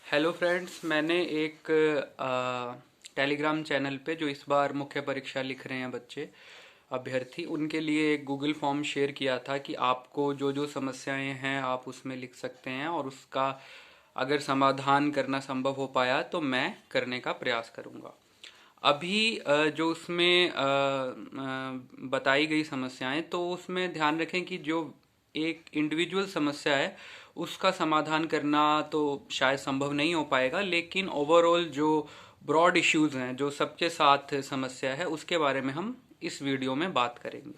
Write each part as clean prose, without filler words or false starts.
Hello friends, मैंने एक Telegram channel पे जो इस बार मुख्य परीक्षा लिख रहे हैं बच्चे अभ्यर्थी, उनके लिए एक गूगल फॉर्म शेयर किया था कि आपको जो जो समस्याएं हैं आप उसमें लिख सकते हैं और उसका अगर समाधान करना संभव हो पाया तो मैं करने का प्रयास करूंगा। अभी जो उसमें बताई गई समस्याएं, तो उसमें ध्यान रखें कि जो एक इंडिविजुअल समस्या है उसका समाधान करना तो शायद संभव नहीं हो पाएगा, लेकिन ओवरऑल जो ब्रॉड इश्यूज हैं, जो सबके साथ समस्या है, उसके बारे में हम इस वीडियो में बात करेंगे।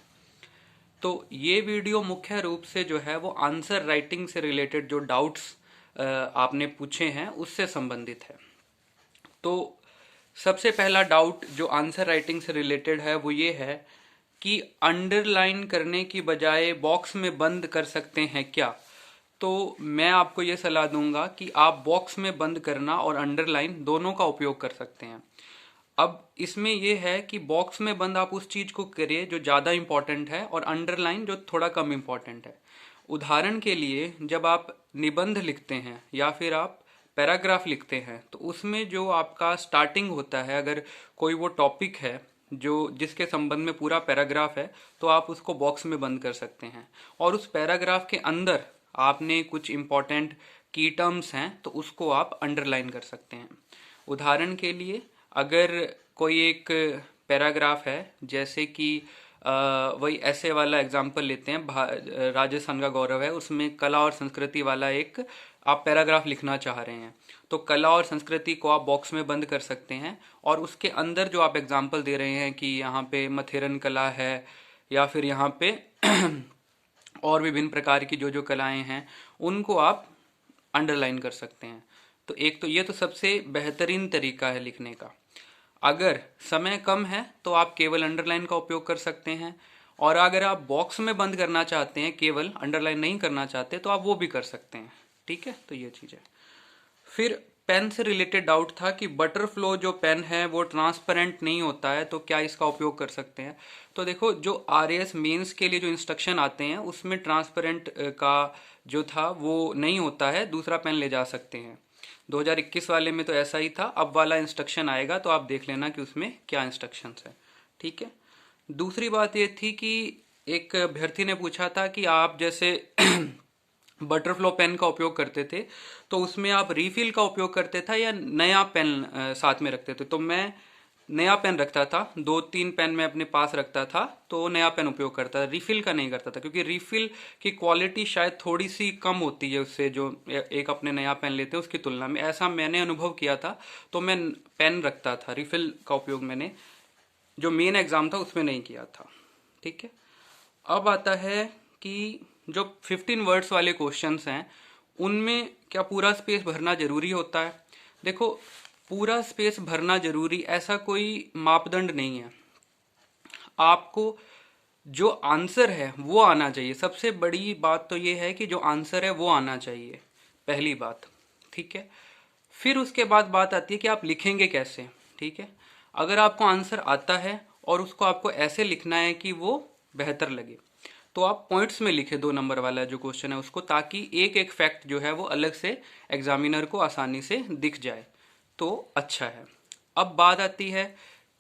तो ये वीडियो मुख्य रूप से जो है वो आंसर राइटिंग से रिलेटेड जो डाउट्स आपने पूछे हैं उससे संबंधित है। तो सबसे पहला डाउट जो आंसर राइटिंग से रिलेटेड है वो ये है कि अंडरलाइन करने की बजाय बॉक्स में बंद कर सकते हैं क्या। तो मैं आपको ये सलाह दूंगा कि आप बॉक्स में बंद करना और अंडरलाइन दोनों का उपयोग कर सकते हैं। अब इसमें यह है कि बॉक्स में बंद आप उस चीज को करिए जो ज्यादा इंपॉर्टेंट है और अंडरलाइन जो थोड़ा कम इंपॉर्टेंट है। उदाहरण के लिए, जब आप निबंध लिखते हैं या फिर आप पैराग्राफ लिखते हैं तो उसमें जो आपका स्टार्टिंग होता है, अगर कोई वो टॉपिक है जो जिसके संबंध में पूरा पैराग्राफ है, तो आप उसको बॉक्स में बंद कर सकते हैं और उस पैराग्राफ के अंदर आपने कुछ इंपॉर्टेंट की टर्म्स हैं तो उसको आप अंडरलाइन कर सकते हैं। उदाहरण के लिए, अगर कोई एक पैराग्राफ है, जैसे कि वही ऐसे वाला एग्जाम्पल लेते हैं, राजस्थान का गौरव है, उसमें कला और संस्कृति वाला एक आप पैराग्राफ लिखना चाह रहे हैं, तो कला और संस्कृति को आप बॉक्स में बंद कर सकते हैं और उसके अंदर जो आप एग्जाम्पल दे रहे हैं कि यहाँ पे मथेरन कला है या फिर यहाँ पे और विभिन्न प्रकार की जो जो कलाएं हैं उनको आप अंडरलाइन कर सकते हैं। तो एक तो ये तो सबसे बेहतरीन तरीका है लिखने का। अगर समय कम है तो आप केवल अंडरलाइन का उपयोग कर सकते हैं, और अगर आप बॉक्स में बंद करना चाहते हैं, केवल अंडरलाइन नहीं करना चाहते, तो आप वो भी कर सकते हैं। ठीक है, तो ये चीज़ है। फिर पेन से रिलेटेड डाउट था कि बटरफ्लो जो पेन है वो ट्रांसपेरेंट नहीं होता है, तो क्या इसका उपयोग कर सकते हैं। तो देखो, जो आरएएस मेंस के लिए जो इंस्ट्रक्शन आते हैं उसमें ट्रांसपेरेंट का जो था वो नहीं होता है, दूसरा पेन ले जा सकते हैं। 2021 वाले में तो ऐसा ही था, अब वाला इंस्ट्रक्शन आएगा तो आप देख लेना कि उसमें क्या इंस्ट्रक्शंस है। ठीक है। दूसरी बात ये थी कि एक अभ्यर्थी ने पूछा था कि आप जैसे बटरफ्लो पेन का उपयोग करते थे तो उसमें आप रिफिल का उपयोग करते था या नया पेन साथ में रखते थे। तो मैं नया पेन रखता था, 2-3 पेन मैं अपने पास रखता था, तो नया पेन उपयोग करता था, रिफिल का नहीं करता था, क्योंकि रिफिल की क्वालिटी शायद थोड़ी सी कम होती है उससे, जो एक अपने नया पेन लेते हैं उसकी तुलना में, ऐसा मैंने अनुभव किया था। तो मैं पेन रखता था, रिफिल का उपयोग मैंने जो मेन एग्जाम था उसमें नहीं किया था। ठीक है। अब आता है कि जो 15 वर्ड्स वाले क्वेश्चंस हैं उनमें क्या पूरा स्पेस भरना जरूरी होता है। देखो, पूरा स्पेस भरना जरूरी ऐसा कोई मापदंड नहीं है। आपको जो आंसर है वो आना चाहिए। सबसे बड़ी बात तो ये है कि जो आंसर है वो आना चाहिए, पहली बात। ठीक है। फिर उसके बाद बात आती है कि आप लिखेंगे कैसे। ठीक है। अगर आपको आंसर आता है और उसको आपको ऐसे लिखना है कि वो बेहतर लगे, तो आप पॉइंट्स में लिखे 2 नंबर वाला जो क्वेश्चन है उसको, ताकि एक एक फैक्ट जो है वो अलग से एग्जामिनर को आसानी से दिख जाए, तो अच्छा है। अब बात आती है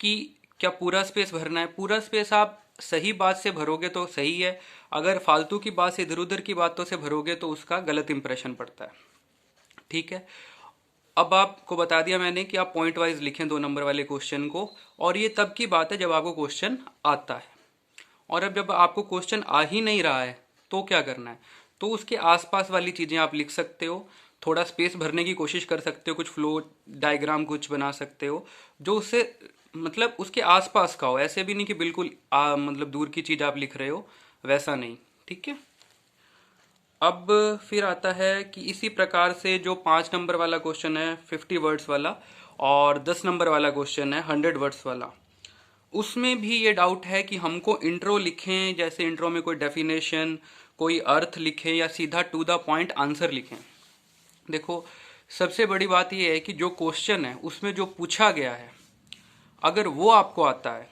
कि क्या पूरा स्पेस भरना है। पूरा स्पेस आप सही बात से भरोगे तो सही है, अगर फालतू की बात से, इधर उधर की बातों से भरोगे तो उसका गलत इंप्रेशन पड़ता है। ठीक है। अब आपको बता दिया मैंने कि आप पॉइंट वाइज लिखें 2 नंबर वाले क्वेश्चन को, और ये तब की बात है जब आपको क्वेश्चन आता है। और अब जब आपको क्वेश्चन आ ही नहीं रहा है तो क्या करना है, तो उसके आसपास वाली चीज़ें आप लिख सकते हो, थोड़ा स्पेस भरने की कोशिश कर सकते हो, कुछ फ्लो डायग्राम कुछ बना सकते हो जो उससे मतलब उसके आसपास का हो। ऐसे भी नहीं कि बिल्कुल मतलब दूर की चीज़ आप लिख रहे हो, वैसा नहीं। ठीक है। अब फिर आता है कि इसी प्रकार से जो 5 नंबर वाला क्वेश्चन है 50 वर्ड्स वाला, और 10 नंबर वाला क्वेश्चन है 100 वर्ड्स वाला, उसमें भी ये डाउट है कि हमको इंट्रो लिखें, जैसे इंट्रो में कोई डेफिनेशन, कोई अर्थ लिखें, या सीधा टू द पॉइंट आंसर लिखें। देखो, सबसे बड़ी बात ये है कि जो क्वेश्चन है उसमें जो पूछा गया है, अगर वो आपको आता है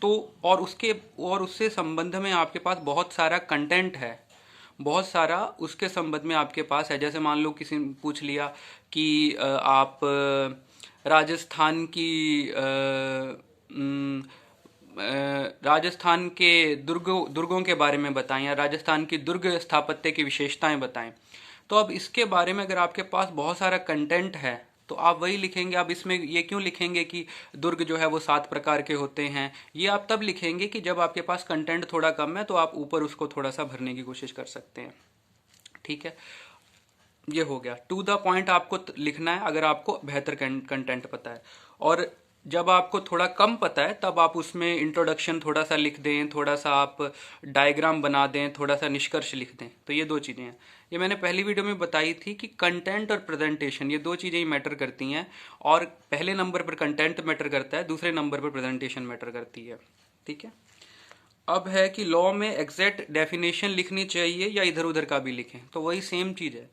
तो, और उससे संबंध में आपके पास बहुत सारा कंटेंट है, बहुत सारा उसके संबंध में आपके पास है। जैसे मान लो किसी ने पूछ लिया कि आप राजस्थान की राजस्थान के दुर्गों के बारे में बताएं, या राजस्थान की दुर्ग स्थापत्य की विशेषताएं बताएं। तो अब इसके बारे में अगर आपके पास बहुत सारा कंटेंट है तो आप वही लिखेंगे। आप इसमें ये क्यों लिखेंगे कि दुर्ग जो है वो 7 प्रकार के होते हैं, ये आप तब लिखेंगे कि जब आपके पास कंटेंट थोड़ा कम है, तो आप ऊपर उसको थोड़ा सा भरने की कोशिश कर सकते हैं। ठीक है, ये हो गया। टू द पॉइंट आपको लिखना है अगर आपको बेहतर कंटेंट पता है। और जब आपको थोड़ा कम पता है तब आप उसमें इंट्रोडक्शन थोड़ा सा लिख दें, थोड़ा सा आप डायग्राम बना दें, थोड़ा सा निष्कर्ष लिख दें। तो ये 2 चीज़ें हैं। ये मैंने पहली वीडियो में बताई थी कि कंटेंट और प्रेजेंटेशन, ये 2 चीज़ें ही मैटर करती हैं। और पहले नंबर पर कंटेंट मैटर करता है, दूसरे नंबर पर प्रेजेंटेशन मैटर करती है। ठीक है, अब है कि लॉ में एग्जैक्ट डेफिनेशन लिखनी चाहिए या इधर उधर का भी लिखें। तो वही सेम चीज़ है।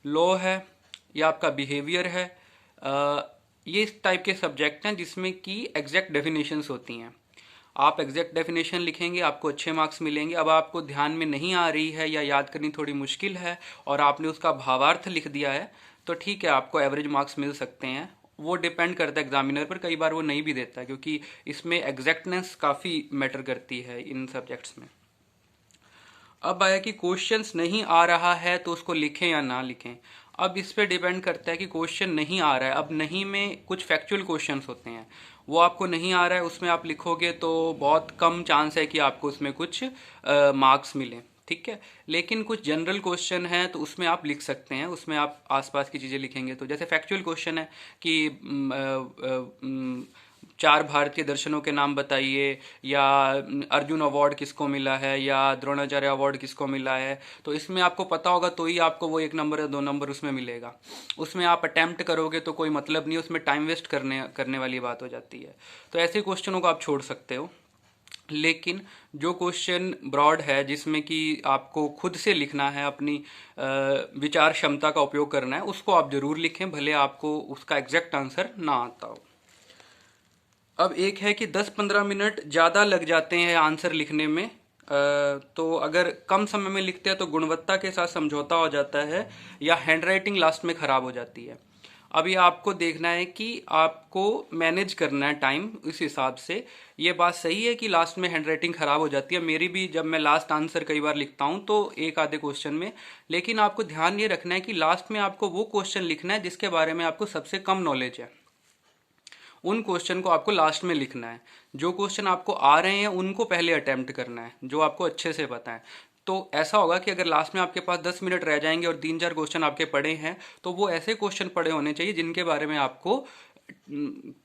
लॉ है या आपका बिहेवियर है, ये इस टाइप के सब्जेक्ट हैं जिसमें कि एग्जैक्ट डेफिनेशंस होती हैं। आप एग्जैक्ट डेफिनेशन लिखेंगे, आपको अच्छे मार्क्स मिलेंगे। अब आपको ध्यान में नहीं आ रही है या याद करनी थोड़ी मुश्किल है और आपने उसका भावार्थ लिख दिया है, तो ठीक है, आपको एवरेज मार्क्स मिल सकते हैं। वो डिपेंड करता है एग्जामिनर पर, कई बार वो नहीं भी देता है, क्योंकि इसमें एग्जैक्टनेस काफ़ी मैटर करती है इन सब्जेक्ट्स में। अब आया कि क्वेश्चंस नहीं आ रहा है तो उसको लिखें या ना लिखें। अब इस पे डिपेंड करता है कि क्वेश्चन नहीं आ रहा है। अब नहीं में कुछ फैक्चुअल क्वेश्चंस होते हैं, वो आपको नहीं आ रहा है, उसमें आप लिखोगे तो बहुत कम चांस है कि आपको उसमें कुछ मार्क्स मिलें। ठीक है, लेकिन कुछ जनरल क्वेश्चन है तो उसमें आप लिख सकते हैं, उसमें आप आसपास की चीज़ें लिखेंगे। तो जैसे फैक्चुअल क्वेश्चन है कि 4 भारतीय दर्शनों के नाम बताइए, या अर्जुन अवार्ड किसको मिला है, या द्रोणाचार्य अवार्ड किसको मिला है। तो इसमें आपको पता होगा तो ही आपको वो 1 नंबर या 2 नंबर उसमें मिलेगा। उसमें आप अटेम्प्ट करोगे तो कोई मतलब नहीं, उसमें टाइम वेस्ट करने वाली बात हो जाती है। तो ऐसे क्वेश्चनों को आप छोड़ सकते हो। लेकिन जो क्वेश्चन ब्रॉड है, जिसमें कि आपको खुद से लिखना है, अपनी विचार क्षमता का उपयोग करना है, उसको आप जरूर लिखें, भले आपको उसका एग्जैक्ट आंसर ना आता हो। अब एक है कि 10-15 मिनट ज़्यादा लग जाते हैं आंसर लिखने में। तो अगर कम समय में लिखते हैं तो गुणवत्ता के साथ समझौता हो जाता है, या हैंडराइटिंग लास्ट में ख़राब हो जाती है। अभी आपको देखना है कि आपको मैनेज करना है टाइम इस हिसाब से। ये बात सही है कि लास्ट में हैंडराइटिंग ख़राब हो जाती है, मेरी भी जब मैं लास्ट आंसर कई बार लिखता हूँ तो एक आधे क्वेश्चन में। लेकिन आपको ध्यान ये रखना है कि लास्ट में आपको वो क्वेश्चन लिखना है जिसके बारे में आपको सबसे कम नॉलेज है। उन क्वेश्चन को आपको लास्ट में लिखना है। जो क्वेश्चन आपको आ रहे हैं उनको पहले अटेम्प्ट करना है, जो आपको अच्छे से पता है। तो ऐसा होगा कि अगर लास्ट में आपके पास 10 मिनट रह जाएंगे और 3-4 क्वेश्चन आपके पड़े हैं, तो वो ऐसे क्वेश्चन पड़े होने चाहिए जिनके बारे में आपको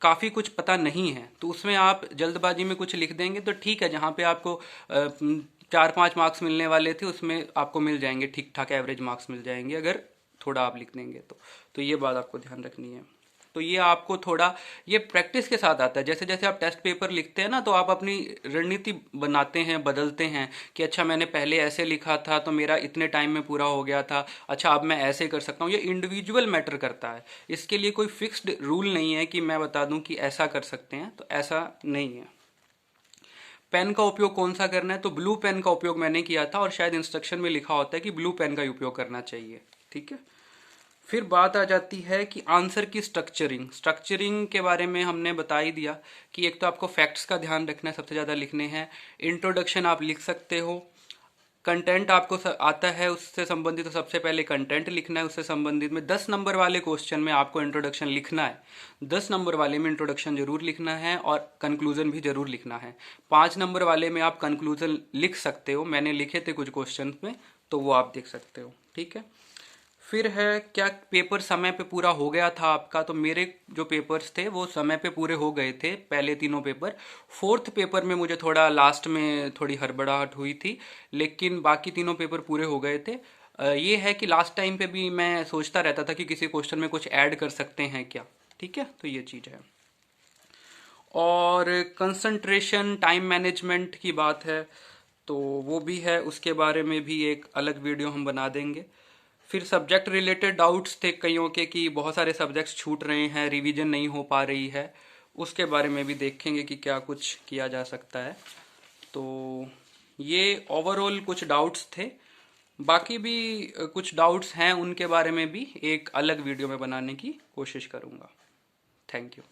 काफ़ी कुछ पता नहीं है। तो उसमें आप जल्दबाजी में कुछ लिख देंगे तो ठीक है, जहाँ पे आपको 4-5 मार्क्स मिलने वाले थे उसमें आपको मिल जाएंगे, ठीक ठाक एवरेज मार्क्स मिल जाएंगे अगर थोड़ा आप लिख देंगे तो ये बात आपको ध्यान रखनी है। तो ये आपको थोड़ा, ये प्रैक्टिस के साथ आता है। जैसे जैसे आप टेस्ट पेपर लिखते हैं ना, तो आप अपनी रणनीति बनाते हैं, बदलते हैं कि अच्छा मैंने पहले ऐसे लिखा था तो मेरा इतने टाइम में पूरा हो गया था, अच्छा अब मैं ऐसे कर सकता हूँ। ये इंडिविजुअल मैटर करता है, इसके लिए कोई फिक्स्ड रूल नहीं है कि मैं बता दूं कि ऐसा कर सकते हैं, तो ऐसा नहीं है। पेन का उपयोग कौन सा करना है, तो ब्लू पेन का उपयोग मैंने किया था, और शायद इंस्ट्रक्शन में लिखा होता है कि ब्लू पेन का ही उपयोग करना चाहिए। ठीक है, फिर बात आ जाती है कि आंसर की स्ट्रक्चरिंग के बारे में हमने बता ही दिया कि एक तो आपको फैक्ट्स का ध्यान रखना है, सबसे ज़्यादा लिखने हैं। इंट्रोडक्शन आप लिख सकते हो। कंटेंट आपको आता है उससे संबंधित, तो सबसे पहले कंटेंट लिखना है उससे संबंधित में। 10 नंबर वाले क्वेश्चन में आपको इंट्रोडक्शन लिखना है, 10 नंबर वाले में इंट्रोडक्शन जरूर लिखना है और कंक्लूजन भी जरूर लिखना है। 5 नंबर वाले में आप कंक्लूजन लिख सकते हो, मैंने लिखे थे कुछ क्वेश्चन में, तो वो आप देख सकते हो। ठीक है, फिर है क्या पेपर समय पे पूरा हो गया था आपका, तो मेरे जो पेपर्स थे वो समय पे पूरे हो गए थे, पहले तीनों पेपर। 4th पेपर में मुझे थोड़ा लास्ट में थोड़ी हड़बड़ाहट हुई थी, लेकिन बाकी तीनों पेपर पूरे हो गए थे। ये है कि लास्ट टाइम पे भी मैं सोचता रहता था कि किसी क्वेश्चन में कुछ ऐड कर सकते हैं क्या। ठीक है, तो ये चीज़ है। और कंसंट्रेशन टाइम मैनेजमेंट की बात है तो वो भी है, उसके बारे में भी एक अलग वीडियो हम बना देंगे। फिर सब्जेक्ट रिलेटेड डाउट्स थे कईयों के कि बहुत सारे सब्जेक्ट्स छूट रहे हैं, रिवीजन नहीं हो पा रही है, उसके बारे में भी देखेंगे कि क्या कुछ किया जा सकता है। तो ये ओवरऑल कुछ डाउट्स थे, बाकी भी कुछ डाउट्स हैं, उनके बारे में भी एक अलग वीडियो में बनाने की कोशिश करूँगा। Thank you.